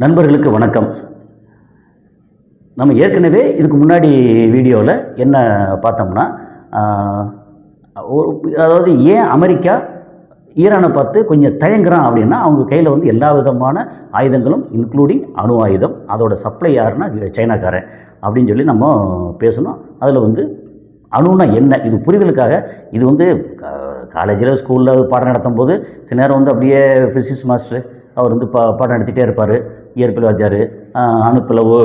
நண்பர்களுக்கு வணக்கம். நம்ம ஏற்கனவே இதுக்கு முன்னாடி வீடியோவில் என்ன பார்த்தோம்னா, அதாவது ஏன் அமெரிக்கா ஈரானை பார்த்து கொஞ்சம் தயங்குறான் அப்படின்னா, அவங்க கையில் வந்து எல்லா விதமான ஆயுதங்களும் இன்க்ளூடிங் அணு ஆயுதம். அதோட சப்ளை யாருன்னா சைனாக்காரன் அப்படின்னு சொல்லி நம்ம பேசணும். அதில் வந்து அணுன்னா என்ன, இது புரிதலுக்காக இது வந்து காலேஜில் ஸ்கூலில் பாடம் நடத்தும் போது சில நேரம் வந்து அப்படியே ஃபிசிக்ஸ் மாஸ்டர் அவர் வந்து பாடம் நடத்திட்டே இருப்பார். இயற்பியல் வாத்தியார் அணுப்பிளவு,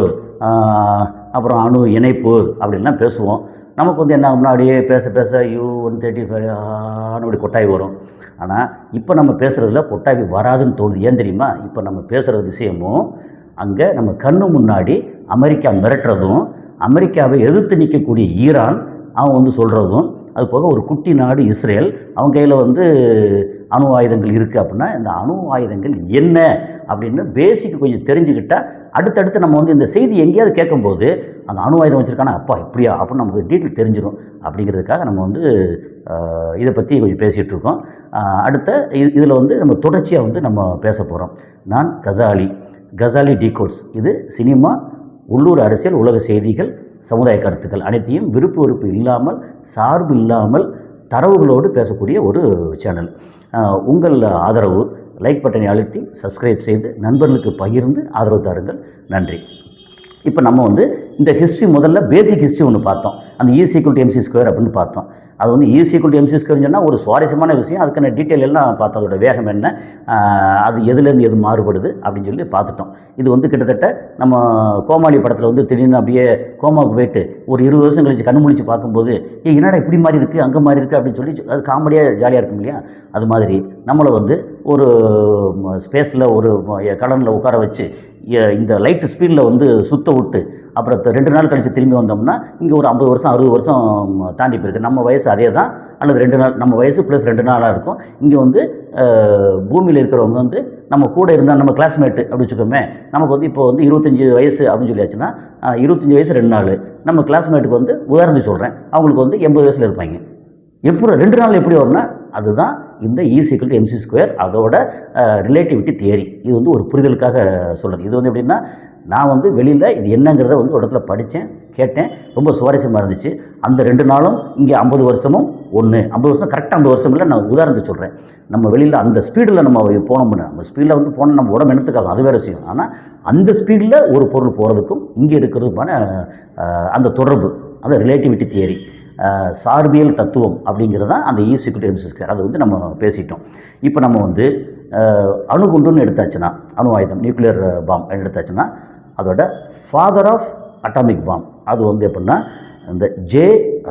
அப்புறம் அணு இணைப்பு அப்படின்லாம் பேசுவோம். நமக்கு வந்து என்ன முன்னாடியே பேச பேச U-135 அப்படி கொட்டாய் வரும். ஆனால் இப்போ நம்ம பேசுகிறதுல கொட்டாய் வராதுன்னு தோணுது. ஏன் தெரியுமா? இப்போ நம்ம பேசுகிற விஷயமும் அங்கே நம்ம கண்ணு முன்னாடி அமெரிக்கா மிரட்டுறதும், அமெரிக்காவை எதிர்த்து நிற்கக்கூடிய ஈரான் அவன் வந்து சொல்கிறதும், அது போக ஒரு குட்டி நாடு இஸ்ரேல் அவன் கையில் வந்து அணு ஆயுதங்கள் இருக்குது. அப்படின்னா இந்த அணு ஆயுதங்கள் என்ன அப்படின்னு பேசிக்கு கொஞ்சம் தெரிஞ்சுக்கிட்டால் அடுத்தடுத்து நம்ம வந்து இந்த செய்தி எங்கேயாவது கேட்கும்போது அந்த அணு ஆயுதம் வச்சுருக்கானா அப்பா இப்படியா அப்படின்னு நமக்கு டீட்டெயில் தெரிஞ்சிடும். அப்படிங்கிறதுக்காக நம்ம வந்து இதை பற்றி கொஞ்சம் பேசிகிட்டு இருக்கோம். அடுத்த இதில் வந்து நம்ம தொடர்ச்சியாக வந்து நம்ம பேச போகிறோம். நான் கசாலி டீகோட்ஸ். இது சினிமா, உள்ளூர் அரசியல், உலக செய்திகள், சமுதாய கருத்துக்கள் அனைத்தையும் விருப்பு வெறுப்பு இல்லாமல், சார்பு இல்லாமல், தரவுகளோடு பேசக்கூடிய ஒரு சேனல். உங்கள் ஆதரவு, லைக் பட்டனை அழுத்தி சப்ஸ்கிரைப் செய்து நண்பர்களுக்கு பகிர்ந்து ஆதரவு தாருங்கள். நன்றி. இப்போ நம்ம வந்து இந்த ஹிஸ்ட்ரி முதல்ல பேசிக் ஹிஸ்ட்ரி ஒன்று பார்த்தோம். அந்த E=mc² அப்படின்னு பார்த்தோம். அது வந்து E=mc² சொன்னால் ஒரு சுவாரஸ்யமான விஷயம். அதுக்கான டீட்டெயில் எல்லாம் பார்த்தோம். அதோட வேகம் என்ன, அது எதுலேருந்து எது மாறுபடுது அப்படின்னு சொல்லி பார்த்துட்டோம். இது வந்து கிட்டத்தட்ட நம்ம கோமாளி படத்தில் வந்து திடீர்னு அப்படியே கோமாவுக்கு போயிட்டு ஒரு 20 வருஷம் கழிச்சு கண்ணு முழிச்சு பார்க்கும்போது என்னடா இப்படி மாதிரி இருக்குது அங்கே மாதிரி இருக்குது அப்படின்னு சொல்லி அது காமெடியாக ஜாலியாக இருக்கும் இல்லையா? அது மாதிரி நம்மளை வந்து ஒரு ஸ்பேஸில் ஒரு கடனில் உட்கார வச்சு இந்த லைட்டு ஸ்பீடில் வந்து சுத்த விட்டு அப்புறம் 2 நாள் கழித்து திரும்பி வந்தோம்னா இங்கே ஒரு 50 வருஷம் 60 வருஷம் தாண்டி போயிருக்கு. நம்ம வயசு அதே தான், அல்லது 2 நாள் நம்ம வயசு ப்ளஸ் 2 நாளாக இருக்கும். இங்கே வந்து பூமியில் இருக்கிறவங்க வந்து நம்ம கூட இருந்தால் நம்ம கிளாஸ்மேட்டு அப்படி வச்சுக்கோமே, நமக்கு வந்து இப்போ வந்து 25 வயசு அப்படின்னு சொல்லியாச்சுன்னா 25 வயசு 2 நாள். நம்ம கிளாஸ்மேட்டுக்கு வந்து உதாரணத்துக்கு சொல்கிறேன், அவங்களுக்கு வந்து 80 வயசில் இருப்பாங்க. எப்படி 2 நாள் எப்படி வரும்னா அதுதான் இந்த E=mc². அதோட ரிலேட்டிவிட்டி தியரி. இது வந்து ஒரு புரிதலுக்காக சொல்கிறது. இது வந்து எப்படின்னா, நான் வந்து வெளியில் இது என்னங்கிறத வந்து ஒரு இடத்துல படித்தேன், கேட்டேன், ரொம்ப சுவாரஸ்யமாக இருந்துச்சு. அந்த 2 நாளும் இங்கே 50 வருஷமும் ஒன்று. 50 வருஷம் கரெக்டாக 50 வருஷம் இல்லை, நான் உதாரணத்துக்கு சொல்கிறேன். நம்ம வெளியில் அந்த ஸ்பீடில் நம்ம போனோம்னா, நம்ம ஸ்பீடில் வந்து போனால் நம்ம உடம்பு எடுத்துக்காகும், அது வேறு விஷயம். ஆனால் அந்த ஸ்பீடில் ஒரு பொருள் போகிறதுக்கும் இங்கே இருக்கிறதுக்கான அந்த தொடர்பு, அந்த ரிலேட்டிவிட்டி தியரி, சார்பியல் தத்துவம் அப்படிங்கிறது தான் அந்த E=mc². அதை வந்து நம்ம பேசிட்டோம். இப்போ நம்ம வந்து அணுகுண்டுன்னு எடுத்தாச்சுன்னா, அணு ஆயுதம், நியூக்ளியர் பாம் எடுத்தாச்சுன்னா அதோட ஃபாதர் ஆஃப் அட்டாமிக் பாம் அது வந்து எப்படின்னா இந்த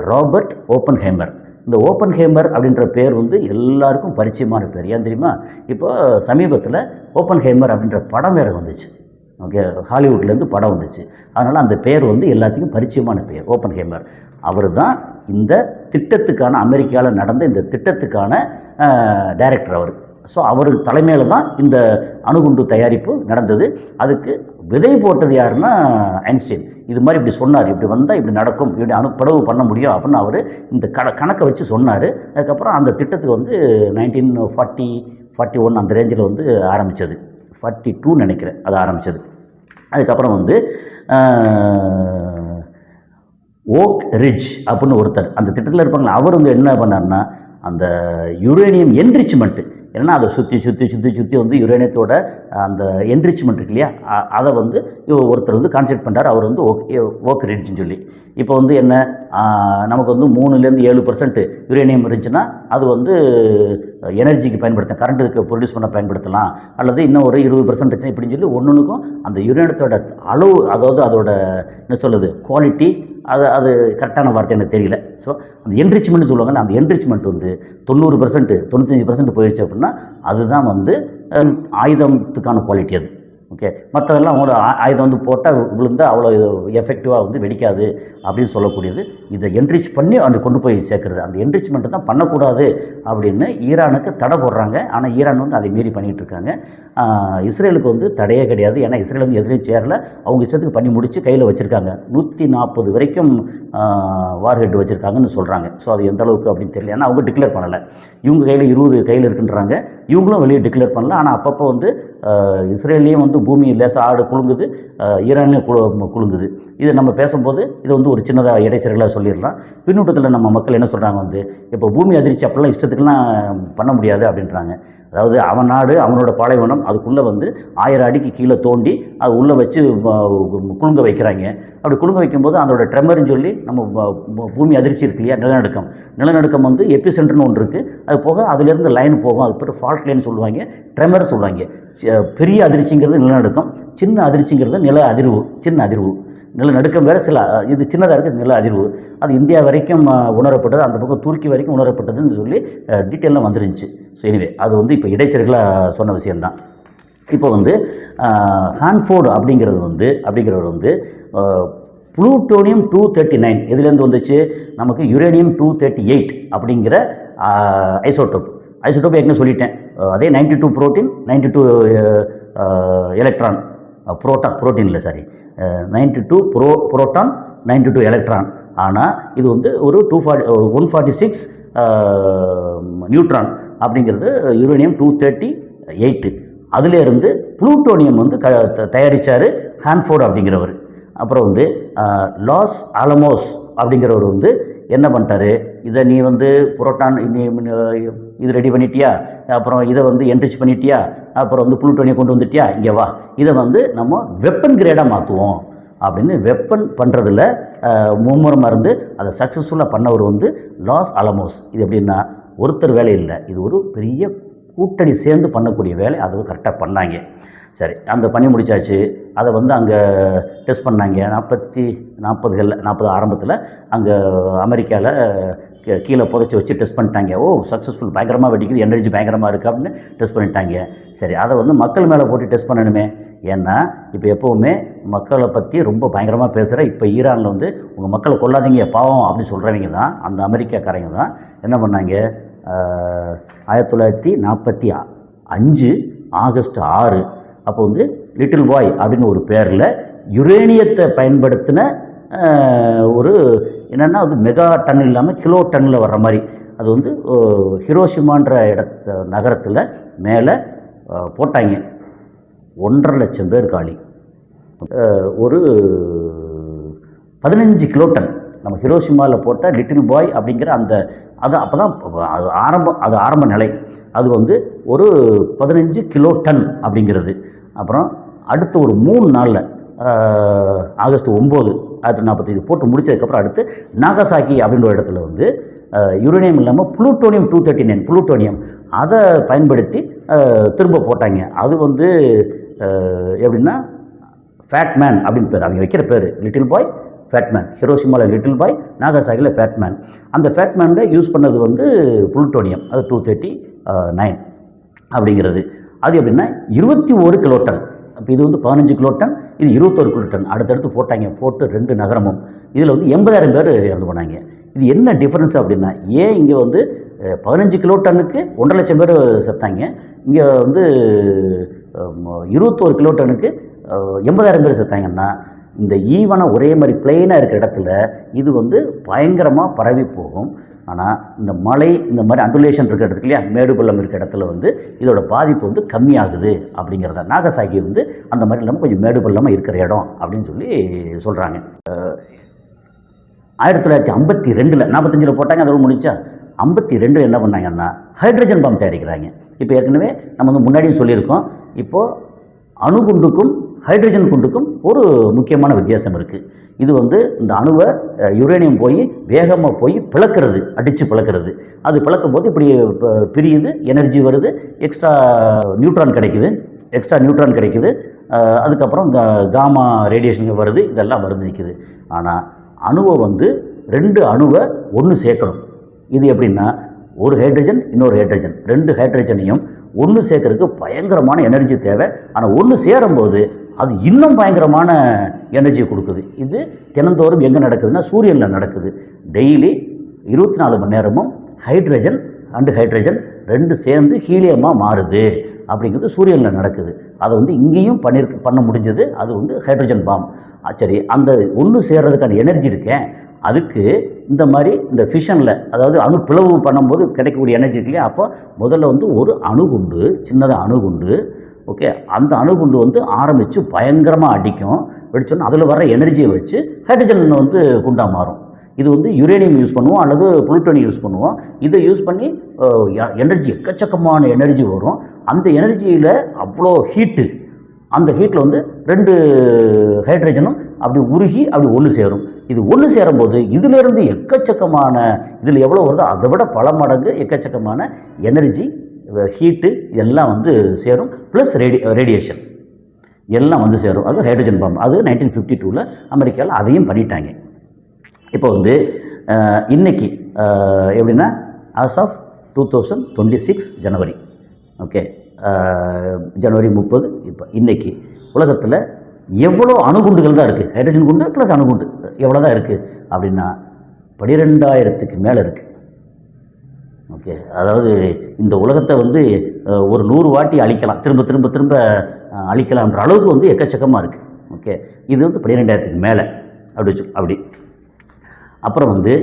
ராபர்ட் ஓப்பன்ஹைமர். இந்த ஓப்பன்ஹைமர் அப்படின்ற பேர் வந்து எல்லாருக்கும் பரிச்சயமான பேர். ஏன் தெரியுமா? இப்போ சமீபத்தில் ஓப்பன்ஹைமர் அப்படின்ற படம் வேறு வந்துச்சு. ஓகே, ஹாலிவுட்லேருந்து படம் வந்துச்சு. அதனால் அந்த பேர் வந்து எல்லாத்துக்கும் பரிச்சயமான பேர், ஓப்பன்ஹைமர். அவர் தான் இந்த திட்டத்துக்கான, அமெரிக்காவில் நடந்த இந்த திட்டத்துக்கான டைரக்டர் அவர். ஸோ அவர் தலைமையில் தான் இந்த அணுகுண்டு தயாரிப்பு நடந்தது. அதுக்கு விதை போட்டது யாருன்னா ஐன்ஸ்டைன். இது மாதிரி இப்படி சொன்னார், இப்படி வந்தால் இப்படி நடக்கும், இப்படி அணுப்படவு பண்ண முடியும் அப்படின்னு அவர் இந்த கணக்கை வச்சு சொன்னார். அதுக்கப்புறம் அந்த திட்டத்துக்கு வந்து 1941 அந்த ரேஞ்சில் வந்து ஆரம்பித்தது. 42 நினைக்கிறேன் அது ஆரம்பித்தது. அதுக்கப்புறம் வந்து ஓக் ரிட்ஜ் அப்படின்னு ஒருத்தர் அந்த திட்டத்தில் இருப்பாங்களா, அவர் வந்து என்ன பண்ணார்னா அந்த யுரேனியம் என்ரிச்மெண்ட்டு, ஏன்னா அதை சுற்றி வந்து யுரேனியத்தோட அந்த என்ரிச்மெண்ட் இருக்கு இல்லையா, அதை வந்து ஒருத்தர் வந்து கான்செப்ட் பண்ணுறார். அவர் வந்து ஓக் ரிட்ஜ்னு சொல்லி. இப்போ வந்து என்ன, நமக்கு வந்து 3-7% யுரேனியம் இருந்துச்சுன்னா அது வந்து எனர்ஜிக்கு பயன்படுத்த, கரண்ட்டுக்கு ப்ரொடியூஸ் பண்ண பயன்படுத்தலாம், அல்லது இன்னும் ஒரு 20% இருந்துச்சு இப்படின்னு சொல்லி ஒன்றுக்கும் அந்த யுரேனியத்தோட அளவு, அதாவது அதோட என்ன சொல்லுது குவாலிட்டி, அது கரெக்டான வார்த்தை எனக்கு தெரியல. ஸோ அந்த என்ரிச்மெண்ட்னு சொல்லுவாங்க, அந்த என்ரிச்மெண்ட் வந்து 90% 95% போயிடுச்சு அப்படின்னா அதுதான் வந்து ஆயுதத்துக்கான குவாலிட்டி அது. ஓகே, மற்றதெல்லாம் ஒரு ஆயுதம் வந்து போட்டால் விழுந்தால் அவ்வளோ எஃபெக்டிவாக வந்து வெடிக்காது அப்படின்னு சொல்லக்கூடியது. இதை என்ரிச் பண்ணி அங்கே கொண்டு போய் சேர்க்குறது. அந்த என்ரிச்மெண்ட்டு தான் பண்ணக்கூடாது அப்படின்னு ஈரானுக்கு தடை போடுறாங்க. ஆனால் ஈரான் வந்து அதை மீறி பண்ணிகிட்டு இருக்காங்க. இஸ்ரேலுக்கு வந்து தடையே கிடையாது. ஏன்னா இஸ்ரேல் வந்து எதுலையும் சேரல, அவங்க இஷ்டத்துக்கு பண்ணி முடித்து கையில் வச்சுருக்காங்க. 140 வரைக்கும் வார்ஹெட் வச்சுருக்காங்கன்னு சொல்கிறாங்க. ஸோ அது எந்த அளவுக்கு அப்படின்னு தெரியல. ஏன்னா அவங்க டிக்ளேர் பண்ணலை. இவங்க கையில் 20 கையில் இருக்குன்றாங்க, இவங்களும் வெளியே டிக்ளேர் பண்ணல. ஆனால் அப்பப்போ வந்து இஸ்ரேல்லையும் வந்து பூமி லேசாக ஆடு குலுங்குது, ஈரான்லேயும் குலுங்குது. இது நம்ம பேசும்போது இது வந்து ஒரு சின்னதாக இடைச்செருகலாக சொல்லிடலாம். பின்னூட்டத்தில் நம்ம மக்கள் என்ன சொல்கிறாங்க வந்து, இப்போ பூமி அதிர்ச்சி அப்படிலாம் இஷ்டத்துக்குலாம் பண்ண முடியாது அப்படின்றாங்க. அதாவது அவன் நாடு, அவனோட பாலைவனம், அதுக்குள்ளே வந்து 1000 அடிக்கு கீழே தோண்டி அது உள்ளே வச்சு குலுங்க வைக்கிறாங்க. அப்படி குலுங்க வைக்கும்போது அதோட ட்ரெமர்னு சொல்லி நம்ம பூமி அதிர்ச்சி இருக்கு இல்லையா, நிலநடுக்கம். நிலநடுக்கம் வந்து எபி சென்டர்னு ஒன்று இருக்குது. அது போக அதுலேருந்து லைன் போகும், அது பேர் ஃபால்ட் லைன் சொல்லுவாங்க, ட்ரெமர் சொல்லுவாங்க. பெரிய அதிர்ச்சிங்கிறது நிலநடுக்கம், சின்ன அதிர்ச்சிங்கிறது நில அதிர்வு. சின்ன அதிர்வு, நிலநடுக்கம் வேறு, சில இது சின்னதாக இருக்குது நில அதிர்வு. அது இந்தியா வரைக்கும் உணரப்பட்டது, அந்த பக்கம் துருக்கி வரைக்கும் உணரப்பட்டதுன்னு சொல்லி டீட்டெயிலாம் வந்துருந்துச்சு. ஸோ எனிவே அது வந்து இப்போ இடைச்செருகலாக சொன்ன விஷயந்தான். இப்போ வந்து ஹான்ஃபோர்டு அப்படிங்கிறவர் வந்து புளூட்டோனியம் 239 எதுலேருந்து வந்துச்சு, நமக்கு யுரேனியம் 238 அப்படிங்கிற ஐசோட்டோப் ஏற்கனவே சொல்லிட்டேன். அதே 92 புரோட்டீன், 92 எலக்ட்ரான், புரோட்டீன் இல்லை சாரி, 92 புரோட்டான், 92 எலக்ட்ரான். ஆனால் இது வந்து ஒரு 146 நியூட்ரான் அப்படிங்கிறது யுரேனியம் 238. அதிலேருந்து புளூட்டோனியம் வந்து தயாரித்தார் ஹான்ஃபோர்டு அப்படிங்கிறவர். அப்புறம் வந்து லாஸ் ஆலமோஸ் அப்படிங்கிறவர் வந்து என்ன பண்ணிட்டாரு, இதை நீ வந்து புரோட்டான் இது ரெடி பண்ணிட்டியா, அப்புறம் இதை வந்து என்ரிச் பண்ணிட்டியா, அப்புறம் வந்து புளூட்டோனியம் கொண்டு வந்துட்டியா, இங்கே வா, இதை வந்து நம்ம வெப்பன் கிரேடாக மாற்றுவோம் அப்படின்னு வெப்பன் பண்ணுறதுல மும்முரமாக இருந்து அதை சக்ஸஸ்ஃபுல்லாக பண்ணவர் வந்து லாஸ் ஆலமோஸ். இது எப்படின்னா ஒருத்தர் வேலை இல்லை, இது ஒரு பெரிய கூட்டணி சேர்ந்து பண்ணக்கூடிய வேலை. அது கரெக்டாக பண்ணாங்க. சரி, அந்த பண்ணி முடித்தாச்சு. அதை வந்து அங்கே டெஸ்ட் பண்ணாங்க 40 ஆரம்பத்தில் அங்கே அமெரிக்காவில் கீழே புதைச்சி வச்சு டெஸ்ட் பண்ணிட்டாங்க. ஓ சக்ஸஸ்ஃபுல், பயங்கரமாக வெடிக்குது, எனர்ஜி பயங்கரமாக இருக்குது அப்படின்னு டெஸ்ட் பண்ணிட்டாங்க. சரி, அதை வந்து மக்கள் மேலே போட்டு டெஸ்ட் பண்ணணுமே. ஏன்னா இப்போ எப்போவுமே மக்களை பற்றி ரொம்ப பயங்கரமாக பேசுகிற இப்போ ஈரானில் வந்து உங்கள் மக்களை கொல்லாதீங்க பாவம் அப்படின்னு சொல்கிறவங்க தான் அந்த அமெரிக்காக்காரங்க தான் என்ன பண்ணாங்க, 1945 ஆகஸ்ட் 6 அப்போ வந்து லிட்டில் பாய் அப்படின்னு ஒரு பேரில் யுரேனியத்தை பயன்படுத்தின ஒரு என்னென்னா அது மெகா டன் இல்லாமல் கிலோ டன்னில் வர்ற மாதிரி அது வந்து ஹிரோஷிமான்ற நகரத்தில் மேலே போட்டாங்க. 1.5 லட்சம் பேர் காலி. ஒரு 15 கிலோ டன் நம்ம ஹிரோஷிமாவில் போட்ட லிட்டில் பாய் அப்படிங்கிற அந்த அது அப்போ தான் அது ஆரம்ப நிலை. அது வந்து ஒரு 15 கிலோ டன் அப்படிங்கிறது. அப்புறம் அடுத்த ஒரு 3 நாளில் ஆகஸ்ட் 9 1945 போட்டு முடித்ததுக்கப்புறம் அடுத்து நாகசாக்கி அப்படின்ற இடத்துல வந்து யுரேனியம் இல்லாமல் புளூட்டோனியம் 239 புளூட்டோனியம் அதை பயன்படுத்தி திரும்ப போட்டாங்க. அது வந்து எப்படின்னா ஃபேட்மேன் அப்படின்னு பேர், அவங்க வைக்கிற பேர் லிட்டில் பாய் ஃபேட்மேன். ஹிரோஷிமாவில் லிட்டில் பாய், நாகசாக்கியில் ஃபேட்மேன். அந்த ஃபேட்மேனில் யூஸ் பண்ணது வந்து புளூட்டோனியம், அது 239 அப்படிங்கிறது. அது எப்படின்னா 21 கிலோ டன். இப்போ இது வந்து 15 கிலோ டன், இது 21 கிலோ டன் அடுத்தடுத்து போட்டாங்க. போட்டு 2 நகரமும் இதில் வந்து 80,000 பேர் இறந்து போனாங்க. இது என்ன டிஃப்ரென்ஸ் அப்படின்னா, ஏன் இங்கே வந்து 15 கிலோ டன்னுக்கு 1.5 லட்சம் பேர் செத்தாங்க, இங்கே வந்து 21 கிலோ டன்னுக்கு 80,000 பேர் செத்தாங்கன்னா, இந்த ஈவனாக ஒரே மாதிரி பிளெயினாக இருக்கிற இடத்துல இது வந்து பயங்கரமாக பரவி போகும். ஆனால் இந்த மலை இந்த மாதிரி அண்டுலேஷன் இருக்கிற இடத்துல இல்லையா, மேடு பள்ளம் இருக்கிற இடத்துல வந்து இதோட பாதிப்பு வந்து கம்மியாகுது அப்படிங்கிறத. நாகசாக்கி வந்து அந்த மாதிரி இல்லாமல் கொஞ்சம் மேடு பள்ளமாக இருக்கிற இடம் அப்படின்னு சொல்லி சொல்கிறாங்க. 1952 45 போட்டாங்க, அதோடு முடிச்சா 52 என்ன பண்ணாங்கன்னா ஹைட்ரஜன் பாம்பு தயாரிக்கிறாங்க. இப்போ ஏற்கனவே நம்ம வந்து முன்னாடியும் சொல்லியிருக்கோம். இப்போது அணுகுண்டுக்கும் ஹைட்ரஜன் குண்டுக்கும் ஒரு முக்கியமான வித்தியாசம் இருக்குது. இது வந்து இந்த அணுவை யுரேனியம் போய் வேகமாக போய் பிளக்கிறது, அடித்து பிளக்கிறது. அது பிளக்கும் போது இப்படி பிரியுது, எனர்ஜி வருது, எக்ஸ்ட்ரா நியூட்ரான் கிடைக்குது. அதுக்கப்புறம் காமா ரேடியேஷன் வருது, இதெல்லாம் வருது நிற்குது. ஆனால் அணுவை வந்து 2 அணுவை ஒன்று சேர்க்கணும். இது எப்படின்னா ஒரு ஹைட்ரஜன் இன்னொரு ஹைட்ரஜன், 2 ஹைட்ரஜனையும் ஒன்று சேர்க்கறதுக்கு பயங்கரமான எனர்ஜி தேவை. ஆனால் ஒன்று சேரும்போது அது இன்னும் பயங்கரமான எனர்ஜியை கொடுக்குது. இது தினந்தோறும் எங்கே நடக்குதுன்னா சூரியனில் நடக்குது. டெய்லி 24 மணி நேரமும் ஹைட்ரஜன் அண்டு ஹைட்ரஜன் 2 சேர்ந்து ஹீலியமாக மாறுது அப்படிங்கிறது சூரியனில் நடக்குது. அதை வந்து இங்கேயும் பண்ண முடிஞ்சது. அது வந்து ஹைட்ரஜன் பாம். சரி, அந்த ஒன்று சேர்றதுக்கான எனர்ஜி இருக்கேன், அதுக்கு இந்த மாதிரி இந்த ஃபிஷனில் அதாவது அணு பிளவு பண்ணும்போது கிடைக்கக்கூடிய எனர்ஜி இல்லையா. அப்போ முதல்ல வந்து ஒரு அணுகுண்டு, சின்னதாக அணுகுண்டு ஓகே, அந்த அணுகுண்டு வந்து ஆரம்பித்து பயங்கரமாக அடிக்கும். வெடிச்சோன்னா அதில் வர எனர்ஜியை வச்சு ஹைட்ரஜன் வந்து குண்டாக மாறும். இது வந்து யுரேனியம் யூஸ் பண்ணுவோம் அல்லது புளுட்டோனியம் யூஸ் பண்ணுவோம். இதை யூஸ் பண்ணி எனர்ஜி, எக்கச்சக்கமான எனர்ஜி வரும். அந்த எனர்ஜியில் அவ்வளோ ஹீட்டு, அந்த ஹீட்டில் வந்து 2 ஹைட்ரஜனும் அப்படி உருகி அப்படி ஒன்று சேரும். இது ஒன்று சேரும்போது இதிலிருந்து எக்கச்சக்கமான, இதில் எவ்வளோ வருதோ அதை விட பல மடங்கு எக்கச்சக்கமான எனர்ஜி, ஹீட்டு எல்லாம் வந்து சேரும். ப்ளஸ் ரேடியேஷன் எல்லாம் வந்து சேரும். அது ஹைட்ரஜன் பாம்பு. அது 1952 அமெரிக்காவில் அதையும் பண்ணிட்டாங்க. இப்போ வந்து இன்னைக்கு எப்படின்னா ஆஸ் ஆஃப் 2026 ஜனவரி, ஓகே, ஜனவரி 30, இப்போ இன்னைக்கு உலகத்தில் எவ்வளோ அணுகுண்டுகள் தான் இருக்குது, ஹைட்ரஜன் குண்டு ப்ளஸ் அணுகுண்டு எவ்வளோ தான் இருக்குது அப்படின்னா 12,000க்கு மேலே இருக்குது. ஓகே, அதாவது இந்த உலகத்தை வந்து ஒரு 100 வாட்டி அழிக்கலாம், திரும்ப திரும்ப திரும்ப அழிக்கலாம்ன்ற அளவுக்கு வந்து எக்கச்சக்கமாக இருக்குது. ஓகே, இது வந்து 12,000க்கு மேலே அப்படி. அப்புறம் வந்து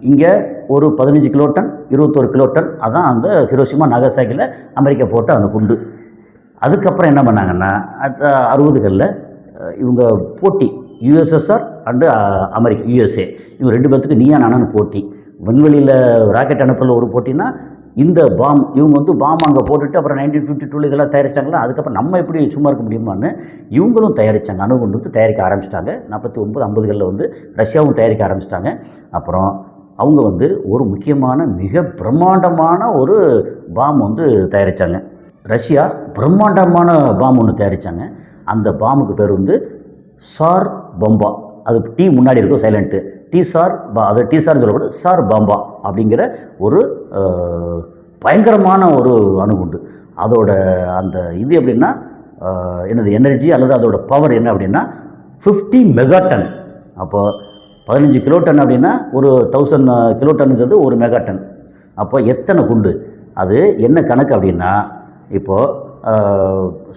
இங்கே ஒரு 15 கிலோடன் 21 கிலோடன், அதான் அந்த ஹிரோஷிமா நாகசாகியில் அமெரிக்கா போட்ட அந்த குண்டு. அதுக்கப்புறம் என்ன பண்ணாங்கன்னா 60களில் இவங்க போட்டி, யுஎஸ்எஸ்ஆர் அண்டு அமெரிக்கா, யுஎஸ்ஏ, இவங்க 2 பேர்த்துக்கு நீயா நானான்னு போட்டி. விண்வெளியில் ராக்கெட் அனுப்பல ஒரு போட்டினா, இந்த பாம் இவங்க வந்து பாம் அங்கே போட்டுட்டு அப்புறம் 1952 இதெல்லாம் தயாரிச்சிட்டாங்களா. அதுக்கப்புறம் நம்ம எப்படி சும்மா இருக்க முடியுமான்னு இவங்களும் தயாரித்தாங்க. அணுகுண்டு வந்து தயாரிக்க ஆரம்பிச்சிட்டாங்க. 49, 50களில் வந்து ரஷ்யாவும் தயாரிக்க ஆரம்பிச்சிட்டாங்க. அப்புறம் அவங்க வந்து ஒரு முக்கியமான மிக பிரம்மாண்டமான ஒரு பாம் வந்து தயாரித்தாங்க. ரஷ்யா பிரம்மாண்டமான பாம் ஒன்று தயாரித்தாங்க. அந்த பாமுக்கு பேர் வந்து சார் பம்பா. அது டீ முன்னாடி இருக்கும், சைலண்ட்டு. அது டீசார்னு சொல்லப்படும், சார் பாம்பா அப்படிங்கிற ஒரு பயங்கரமான ஒரு அணுகுண்டு. அதோட அந்த இது எப்படின்னா என்னது எனர்ஜி அல்லது அதோட பவர் என்ன அப்படின்னா 50 மெகாடன். அப்போது 15 கிலோடன் அப்படின்னா ஒரு 1000 கிலோட்டனுங்கிறது 1 மெகாடன். அப்போ எத்தனை குண்டு, அது என்ன கணக்கு அப்படின்னா, இப்போது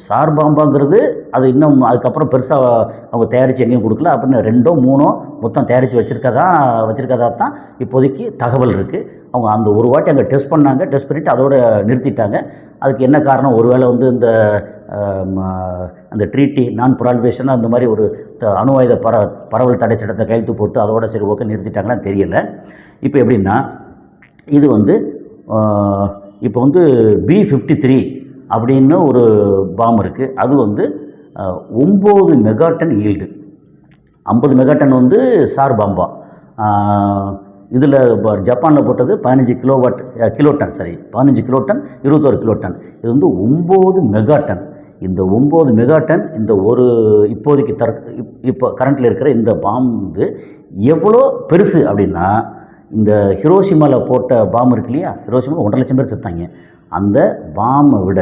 சார் பாம்பாங்கிறது அது இன்னும் அதுக்கப்புறம் பெருசாக அவங்க தயாரித்து எங்கேயும் கொடுக்கல. அப்படின்னு 2ஓ 3ஓ மொத்தம் தயாரித்து வச்சுருக்கதா தான் இப்போதைக்கு தகவல் இருக்குது. அவங்க அந்த ஒரு வாட்டி அங்கே டெஸ்ட் பண்ணாங்க. டெஸ்ட் பண்ணிவிட்டு அதோடு நிறுத்திட்டாங்க. அதுக்கு என்ன காரணம், ஒருவேளை வந்து அந்த ட்ரீட்டி நான் ப்ராலிஃபரேஷன் அந்த மாதிரி ஒரு அணு ஆயுத பரவல் தடை சட்டத்தை கையெழுத்து போட்டு அதோட சரி ஓகே நிறுத்திட்டாங்களான்னு தெரியல. இப்போ எப்படின்னா இது வந்து இப்போ வந்து B-53 அப்படின்னு ஒரு பாம் இருக்குது. அது வந்து 9 மெகாடன் ஈல்டு. 50 மெகாடன் வந்து சார் பாம்பா. இதில் ஜப்பானில் போட்டது 15 கிலோடன் 21 கிலோடன். இது வந்து 9 மெகாடன். இந்த 9 மெகாடன் இந்த ஒரு இப்போதைக்கு இப்போ கரண்ட்டில் இருக்கிற இந்த பாம் வந்து எவ்வளோ பெருசு அப்படின்னா, இந்த ஹிரோஷிமாவில் போட்ட பாம் இருக்கு இல்லையா, ஹிரோஷிமாவில் 1,00,000 பேர் செத்தாங்க. அந்த பாமை விட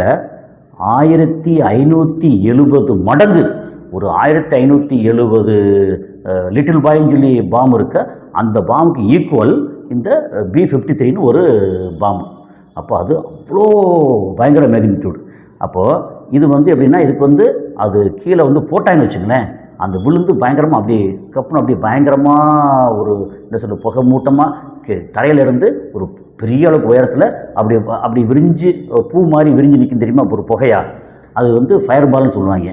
1570 மடங்கு, ஒரு 1570 லிட்டில் பாயின்னு சொல்லி பாம் இருக்க, அந்த பாம்புக்கு ஈக்குவல் இந்த B-53ன்னு ஒரு பாம். அப்போ அது அவ்வளோ பயங்கர மேக்னிடியூட். அப்போது இது வந்து எப்படின்னா, இதுக்கு வந்து அது கீழே வந்து போட்டாங்கன்னு வச்சுங்களேன், அந்த விழுந்து பயங்கரமாக அப்படி கப்புன்னு அப்படி பயங்கரமாக ஒரு என்ன சொல்ல புகை மூட்டமாக தரையிலேருந்து ஒரு பெரிய அளவுக்கு உயரத்தில் அப்படி விரிஞ்சு பூ மாதிரி விரிஞ்சு நிற்கும் தெரியுமா ஒரு புகையா, அது வந்து ஃபயர் பால்னு சொல்லுவாங்க.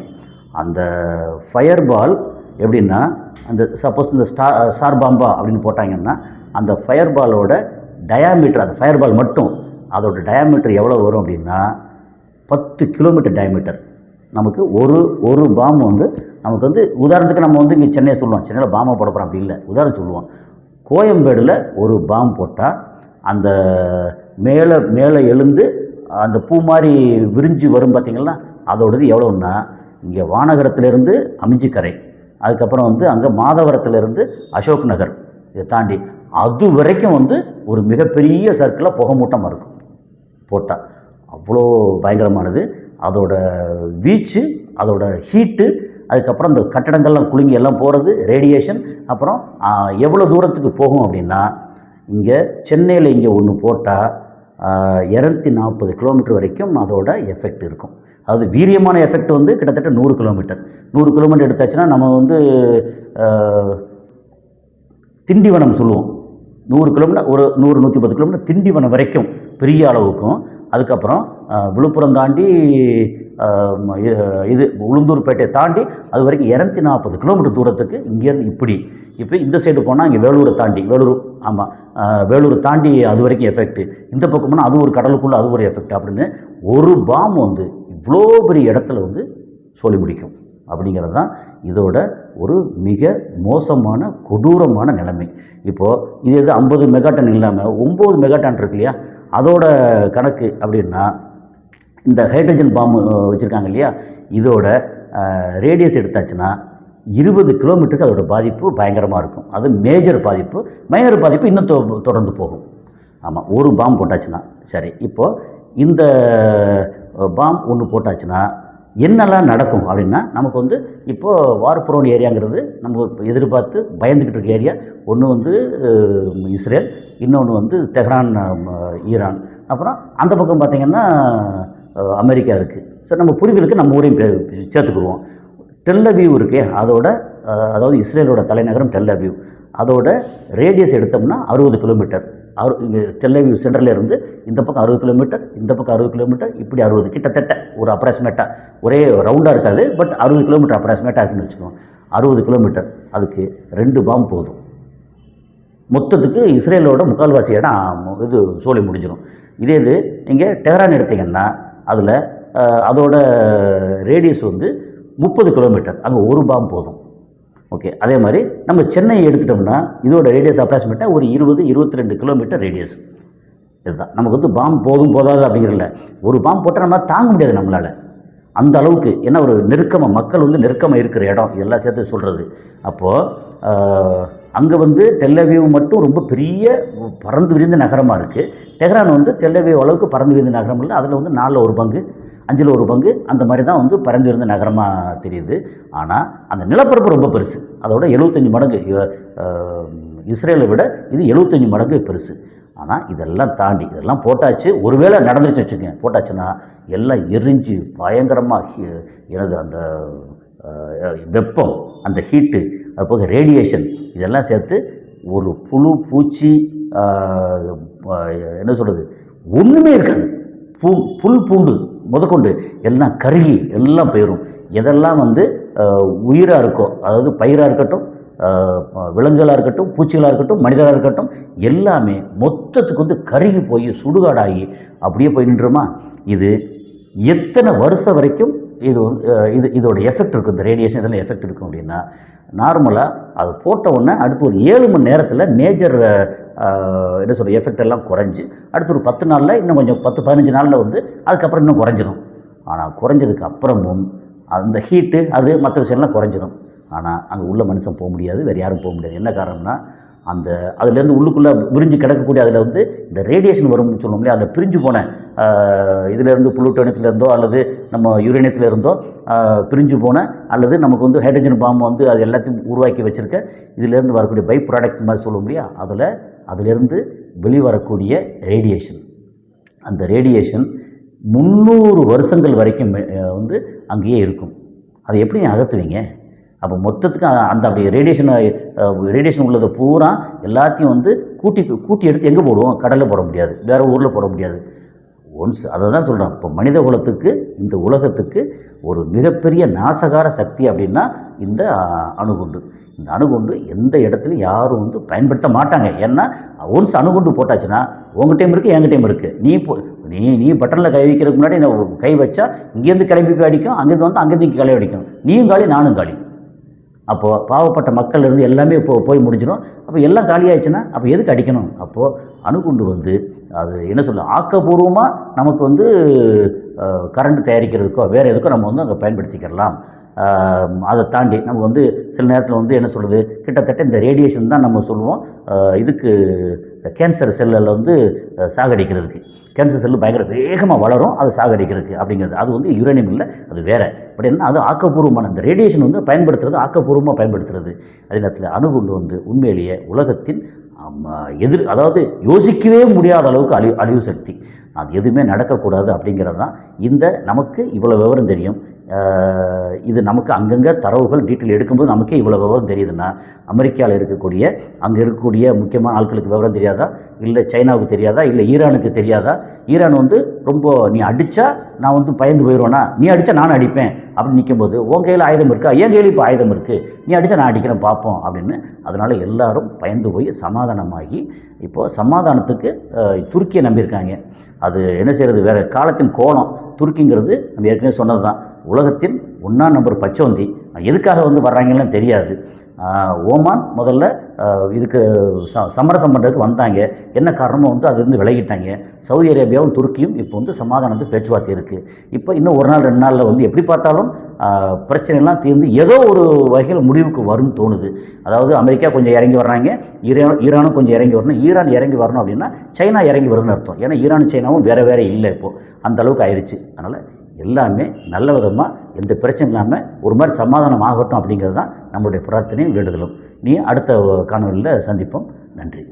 அந்த ஃபயர் பால் எப்படின்னா, அந்த சப்போஸ் இந்த சார் பாம்பா அப்படின்னு போட்டாங்கன்னா அந்த ஃபயர் பாலோட டயாமீட்டர், அந்த ஃபயர் பால் மட்டும் அதோட டயாமீட்டர் எவ்வளோ வரும் அப்படின்னா 10 கிலோமீட்டர் டயாமீட்டர். நமக்கு ஒரு பாம்பு வந்து நமக்கு வந்து உதாரணத்துக்கு நம்ம வந்து இங்கே சென்னையை சொல்லுவோம், சென்னையில் பாம்பை போட போகிறோம் அப்படி இல்லை, உதாரணம் சொல்லுவோம். கோயம்பேடில் ஒரு பாம்பு போட்டால் அந்த மேலே எழுந்து அந்த பூ மாதிரி விரிஞ்சு வரும் பார்த்திங்கன்னா, அதோடது எவ்வளோன்னா, இங்கே வானகரத்துலேருந்து அமிஞ்சிக்கரை, அதுக்கப்புறம் வந்து அங்கே மாதவரத்துலேருந்து அசோக் நகர், இதை தாண்டி அது வரைக்கும் வந்து ஒரு மிகப்பெரிய சர்க்கிளாக புகை மூட்டமாக இருக்கும் போட்டால். அவ்வளோ பயங்கரமானது அதோட வீச்சு, அதோட ஹீட்டு, அதுக்கப்புறம் இந்த கட்டடங்கள்லாம் குலுங்கி எல்லாம் போகிறது, ரேடியேஷன். அப்புறம் எவ்வளோ தூரத்துக்கு போகும் அப்படின்னா, இங்கே சென்னையில் இங்கே ஒன்று போட்டால் 240 கிலோமீட்டர் வரைக்கும் அதோட எஃபெக்ட் இருக்கும். அதாவது வீரியமான எஃபெக்ட் வந்து கிட்டத்தட்ட 100 கிலோமீட்டர் எடுத்தாச்சுன்னா நம்ம வந்து திண்டிவனம் சொல்லுவோம். 100 கிலோமீட்டர், ஒரு 100-110 கிலோமீட்டர் திண்டிவனம் வரைக்கும் பெரிய அளவுக்கும் அதுக்கப்புறம் விழுப்புரம் தாண்டி இது உளுந்தூர்பேட்டை தாண்டி அது வரைக்கும் 240 கிலோமீட்டர் தூரத்துக்கு இங்கேருந்து இப்போ இந்த சைடு போனால் இங்கே வேலூரை தாண்டி வேலூர் தாண்டி அது வரைக்கும் எஃபெக்ட், இந்த பக்கம் போனால் அது ஒரு கடலுக்குள்ளே அது ஒரு எஃபெக்ட் அப்படின்னு ஒரு பாம் வந்து இவ்வளோ பெரிய இடத்துல வந்து சொல்லி முடிக்கும் அப்படிங்கிறது தான் இதோட ஒரு மிக மோசமான கொடூரமான நிலைமை. இப்போது இது எது 50 மெகாட்டன் இல்லாமல் 9 மெகாட்டன் இருக்கு இல்லையா, அதோட கணக்கு அப்படின்னா இந்த ஹைட்ரஜன் பாம்பு வச்சுருக்காங்க இல்லையா, இதோட ரேடியஸ் எடுத்தாச்சுன்னா 20 கிலோமீட்டருக்கு அதோட பாதிப்பு பயங்கரமாக இருக்கும். அது மேஜர் பாதிப்பு. மைனர் பாதிப்பு இன்னும் தொடர்ந்து போகும். ஆமாம், ஒரு பாம்பு போட்டாச்சுன்னா சரி. இப்போது இந்த பாம்பு ஒன்று போட்டாச்சுன்னா என்னெல்லாம் நடக்கும் அப்படின்னா, நமக்கு வந்து இப்போது வார்ப்ரோன் ஏரியாங்கிறது நம்ம எதிர்பார்த்து பயந்துக்கிட்டு இருக்க ஏரியா. ஒன்று வந்து இஸ்ரேல், இன்னொன்று வந்து தெஹ்ரான் ஈரான், அப்புறம் அந்த பக்கம் பார்த்திங்கன்னா அமெரிக்கா இருக்குது. சரி, நம்ம புரிதலுக்கு நம்ம ஊரையும் சேர்த்துக்குருவோம். டெல்லவியூ இருக்கே, அதோட அதாவது இஸ்ரேலோட தலைநகரம் டெல்லவியூ, அதோட ரேடியஸ் எடுத்தோம்னா 60 கிலோமீட்டர். இங்கே டெல்லவியூ சென்டரில் இருந்து இந்த பக்கம் 60 கிலோமீட்டர், இந்த பக்கம் 60 கிலோமீட்டர், இப்படி 60, கிட்டத்தட்ட ஒரு அப்ராக்சிமேட்டாக, ஒரே ரவுண்டாக இருக்காது, பட் 60 கிலோமீட்டர் அப்ராக்சிமேட்டாக இருக்குன்னு வச்சுக்கோங்க. 60 கிலோமீட்டர், அதுக்கு 2 பாம்பு போதும். மொத்தத்துக்கு இஸ்ரேலோட முக்கால்வாசி இடம் இது சோலி முடிஞ்சிடும். இதே இது இங்கே டெஹ்ரான் எடுத்திங்கன்னா அதில் அதோட ரேடியஸ் வந்து 30 கிலோமீட்டர், அங்கே ஒரு பாம்பு போதும். ஓகே, அதே மாதிரி நம்ம சென்னை எடுத்துட்டோம்னா இதோட ரேடியஸ் அப்ராக்சிமேட்டாக ஒரு 22 கிலோமீட்டர் ரேடியஸ். இதுதான் நமக்கு வந்து பாம்பு போதும் போதாது அப்படிங்கிறதில்ல. ஒரு பாம்பு போட்டால் நம்ம தாங்க முடியாது நம்மளால், அந்த அளவுக்கு. ஏன்னா ஒரு நெருக்கமாக மக்கள் வந்து நெருக்கமாக இருக்கிற இடம் இதெல்லாம் சேர்த்து சொல்கிறது. அப்போது அங்கே வந்து டெல்லவியூ மட்டும் ரொம்ப பெரிய பறந்து விரிந்த நகரமாக இருக்குது. டெஹ்ரான் வந்து டெல்லவியூ அளவுக்கு பறந்து விரிந்த நகரம் இல்லை. அதில் வந்து 4ல் 1 பங்கு, 5ல் 1 பங்கு அந்த மாதிரி தான் வந்து பறந்து விரிந்த நகரமாக தெரியுது. ஆனால் அந்த நிலப்பரப்பு ரொம்ப பெருசு. அதோட 75 மடங்கு இஸ்ரேலை விட இது 75 மடங்கு பெருசு. ஆனால் இதெல்லாம் தாண்டி இதெல்லாம் போட்டாச்சு, ஒருவேளை நடந்துருச்சு வச்சுக்கோங்க, போட்டாச்சுன்னா எல்லாம் எரிஞ்சு பயங்கரமாக எனது அந்த வெப்பம், அந்த ஹீட்டு, அது போக ரேடியேஷன், இதெல்லாம் சேர்த்து ஒரு புழு பூச்சி என்ன சொல்கிறது ஒன்றுமே இருக்காது. புல் பூண்டு முதற்கொண்டு எல்லாம் கருகி எல்லாம் போயிடும். எதெல்லாம் வந்து உயிராக இருக்கோ, அதாவது பயிராக இருக்கட்டும், விலங்குகளாக இருக்கட்டும், பூச்சிகளாக இருக்கட்டும், மனிதராக இருக்கட்டும், எல்லாமே மொத்தத்துக்கு வந்து கருகி போய் சுடுகாடாகி அப்படியே போய் நின்றுமா. இது எத்தனை வருஷம் வரைக்கும் இது வந்து இதோட எஃபெக்ட் இருக்கும், இந்த ரேடியேஷன் இதெல்லாம் எஃபெக்ட் இருக்கும் அப்படின்னா, நார்மலாக அது போட்ட உடனே அடுத்து ஒரு 7 மணி நேரத்தில் மேஜர் என்ன சொல்கிற எஃபெக்ட் எல்லாம் குறைஞ்சி, அடுத்து ஒரு 10 நாளில் இன்னும் கொஞ்சம் 10-15 நாளில் வந்து அதுக்கப்புறம் இன்னும் குறைஞ்சிடும். ஆனால் குறைஞ்சதுக்கு அப்புறமும் அந்த ஹீட்டு அது மற்ற விஷயம்லாம் குறைஞ்சிடும். ஆனால் அங்கே உள்ள மனுஷன் போக முடியாது, வேறு யாரும் போக முடியாது. என்ன காரணம்னா அந்த அதுலேருந்து உள்ளுக்குள்ளே விரிஞ்சு கிடக்கக்கூடிய அதில் வந்து இந்த ரேடியேஷன் வரும்னு சொல்ல முடியாது. அதில் பிரிஞ்சு போன இதிலேருந்து புளூட்டோனியத்துலேருந்தோ அல்லது நம்ம யுரேனியத்துலேருந்தோ பிரிஞ்சு போன, அல்லது நமக்கு வந்து ஹைட்ரஜன் பாம்பு வந்து அது எல்லாத்தையும் உருவாக்கி வச்சுருக்க இதிலேருந்து வரக்கூடிய பை ப்ராடக்ட் மாதிரி சொல்ல முடியாது. அதிலேருந்து வெளிவரக்கூடிய ரேடியேஷன், அந்த ரேடியேஷன் 300 வருஷங்கள் வரைக்கும் வந்து அங்கேயே இருக்கும். அதை எப்படி அகற்றுவீங்க? அப்போ மொத்தத்துக்கு அந்த அப்படி ரேடியேஷன் உள்ளதை பூரா எல்லாத்தையும் வந்து கூட்டி எடுத்து எங்கே போடுவோம்? கடலில் போட முடியாது, வேறு ஊரில் போட முடியாது. ஒன்ஸ் அதை தான் சொல்கிறேன். இப்போ மனித குலத்துக்கு, இந்த உலகத்துக்கு ஒரு மிகப்பெரிய நாசகார சக்தி அப்படின்னா இந்த அணுகுண்டு. இந்த அணுகுண்டு எந்த இடத்துலையும் யாரும் வந்து பயன்படுத்த மாட்டாங்க. ஏன்னா ஒன்ஸ் அணுகுண்டு போட்டாச்சுன்னா உங்கள்கிட்டையும் இருக்குது, என்கிட்டையும் இருக்குது. நீ பட்டனில் கை வைக்கிறதுக்கு முன்னாடி நான் கை வச்சா இங்கேருந்து கிளம்பி போய் அடிக்கும், அங்கேருந்து வந்து அங்கேருந்து கிளம்பி அடிக்கும். நீயும் காலி, நானும் காலி. அப்போது பாவப்பட்ட மக்கள் இருந்து எல்லாமே போய் முடிஞ்சிடும். அப்போ எல்லாம் காலியாகிடுச்சுன்னா அப்போ எதுக்கு அடிக்கணும்? அப்போது அணுகுண்டு வந்து அது என்ன சொல்ல, ஆக்கப்பூர்வமாக நமக்கு வந்து கரண்ட் தயாரிக்கிறதுக்கோ வேறு எதுக்கோ நம்ம வந்து அங்கே பயன்படுத்திக்கிறலாம். அதை தாண்டி நம்ம வந்து சில நேரத்தில் வந்து என்ன சொல்கிறது, கிட்டத்தட்ட இந்த ரேடியேஷன் தான் நம்ம சொல்லுவோம் இதுக்கு கேன்சர் செல்லில் வந்து சாகடிக்கிறதுக்கு. கேன்சர் செல்லு பயங்கர வேகமாக வளரும், அது சாகடிக்கிறதுக்கு அப்படிங்கிறது. அது வந்து யுரேனியம் இல்லை, அது வேறு. பட் என்ன, அது ஆக்கப்பூர்வமான இந்த ரேடியேஷன் வந்து பயன்படுத்துறது, ஆக்கப்பூர்வமாக பயன்படுத்துறது. அதே நேரத்தில் அணுகுண்டு வந்து உண்மையிலேயே உலகத்தின் அதாவது யோசிக்கவே முடியாத அளவுக்கு அழிவு சக்தி. அது எதுவுமே நடக்கக்கூடாது அப்படிங்கிறது தான் இந்த நமக்கு இவ்வளோ விவரம் தெரியும். இது நமக்கு அங்கங்கே தரவுகள் டீட்டெயில் எடுக்கும்போது நமக்கே இவ்வளோ விவரம் தெரியுதுன்னா, அமெரிக்காவில் இருக்கக்கூடிய அங்கே இருக்கக்கூடிய முக்கியமான ஆட்களுக்கு விவரம் தெரியாதா, இல்லை சைனாவுக்கு தெரியாதா, இல்லை ஈரானுக்கு தெரியாதா? ஈரான் வந்து ரொம்ப நீ அடித்தா நான் வந்து பயந்து போயிடுவேனா, நீ அடித்தா நானும் அடிப்பேன் அப்படின்னு நிற்கும்போது, உன் கையில் ஆயுதம் இருக்கா, என் கையில் இப்போ ஆயுதம் இருக்குது, நீ அடித்தா நான் அடிக்கிறேன் பார்ப்போம் அப்படின்னு. அதனால் எல்லாரும் பயந்து போய் சமாதானமாகி இப்போது சமாதானத்துக்கு துருக்கியை நம்பியிருக்காங்க. அது என்ன செய்கிறது, வேறு காலத்தின் கோலம். துருக்கிங்கிறது நம்ம ஏற்கனவே சொன்னது தான், உலகத்தின் 1ஆம் நம்பர் பச்சோந்தி. எதுக்காக வந்து வர்றாங்கன்னு தெரியாது. ஓமான் முதல்ல இதுக்கு சமரசம் பண்ணுறதுக்கு வந்தாங்க. என்ன காரணமோ வந்து அதுலேருந்து விலகிட்டாங்க. சவுதி அரேபியாவும் துருக்கியும் இப்போ வந்து சமாதானத்து பேச்சுவார்த்தை இருக்குது. இப்போ இன்னும் ஒரு நாள் 2 நாளில் வந்து எப்படி பார்த்தாலும் பிரச்சனைலாம் தீர்ந்து ஏதோ ஒரு வகையில் முடிவுக்கு வரும்னு தோணுது. அதாவது அமெரிக்கா கொஞ்சம் இறங்கி வர்றாங்க, ஈரானும் கொஞ்சம் இறங்கி வரணும். ஈரான் இறங்கி வரணும் அப்படின்னா சைனா இறங்கி வரும்னு அர்த்தம். ஏன்னா ஈரான் சைனாவும் வேறு இல்லை, இப்போது அந்த அளவுக்கு ஆயிடுச்சு. அதனால் எல்லாமே நல்ல விதமாக எந்த பிரச்சனையும் இல்லாமல் ஒரு மாதிரி சமாதானம் ஆகட்டும் அப்படிங்கிறது தான் நம்மளுடைய பிரார்த்தனையும் வேண்டுதலும். அடுத்த காணொலியில் சந்திப்போம். நன்றி.